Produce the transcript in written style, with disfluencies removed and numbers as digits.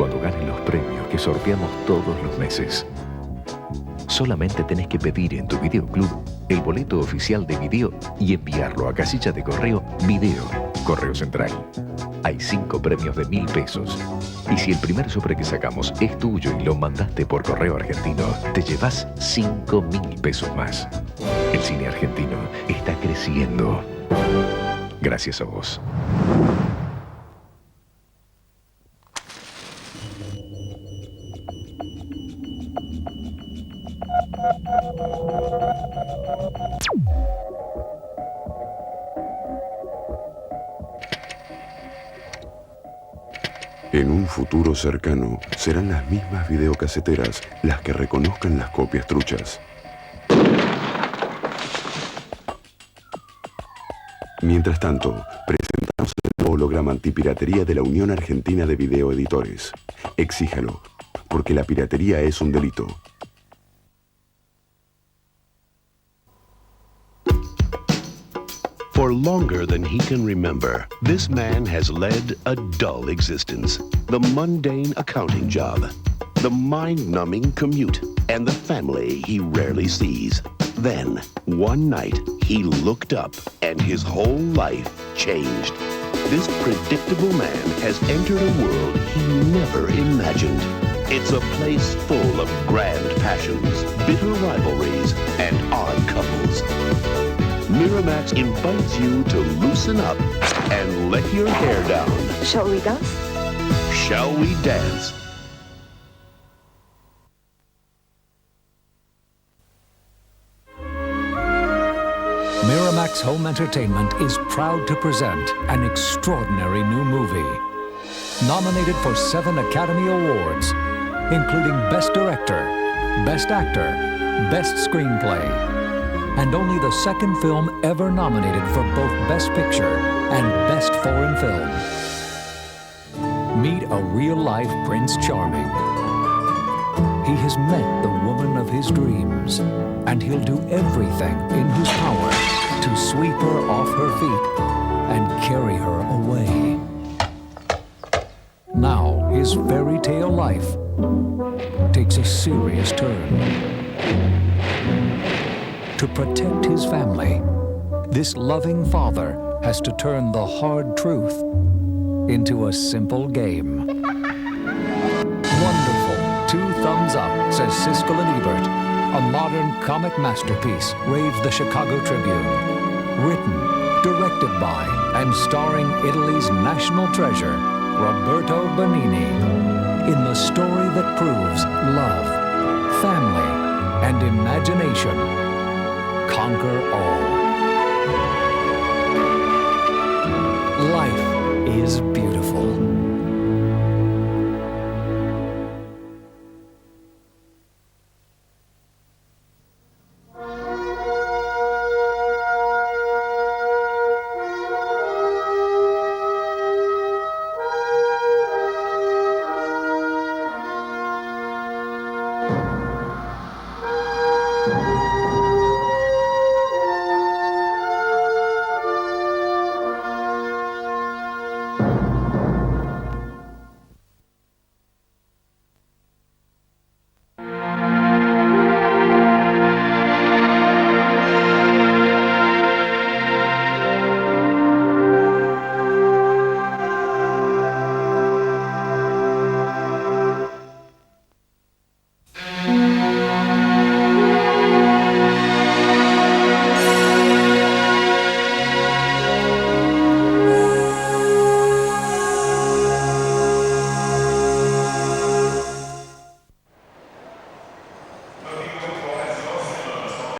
cuando ganes los premios que sorteamos todos los meses. Solamente tenés que pedir en tu videoclub el boleto oficial de video y enviarlo a casilla de correo Video, Correo Central. Hay 5 premios de 1.000 pesos. Y si el primer sobre que sacamos es tuyo y lo mandaste por correo argentino, te llevas 5.000 pesos más. El cine argentino está creciendo. Gracias a vos. En un futuro cercano, serán las mismas videocaseteras las que reconozcan las copias truchas. Mientras tanto, presentamos el holograma antipiratería de la Unión Argentina de Videoeditores. Exíjalo, porque la piratería es un delito. For longer than he can remember, this man has led a dull existence. The mundane accounting job, the mind-numbing commute, and the family he rarely sees. Then, one night, he looked up and his whole life changed. This predictable man has entered a world he never imagined. It's a place full of grand passions, bitter rivalries, and odd couples. Miramax invites you to loosen up and let your hair down. Shall we dance? Shall we dance? Miramax Home Entertainment is proud to present an extraordinary new movie. Nominated for 7 Academy Awards, including Best Director, Best Actor, Best Screenplay, and only the second film ever nominated for both Best Picture and Best Foreign Film. Meet a real-life Prince Charming. He has met the woman of his dreams, and he'll do everything in his power to sweep her off her feet and carry her away. Now, his fairy tale life takes a serious turn. To protect his family, this loving father has to turn the hard truth into a simple game. Wonderful. 2 thumbs up, says Siskel and Ebert. A modern comic masterpiece, raves the Chicago Tribune. Written, directed by, and starring Italy's national treasure, Roberto Benigni. In the story that proves love, family, and imagination conquer all. Life is beautiful.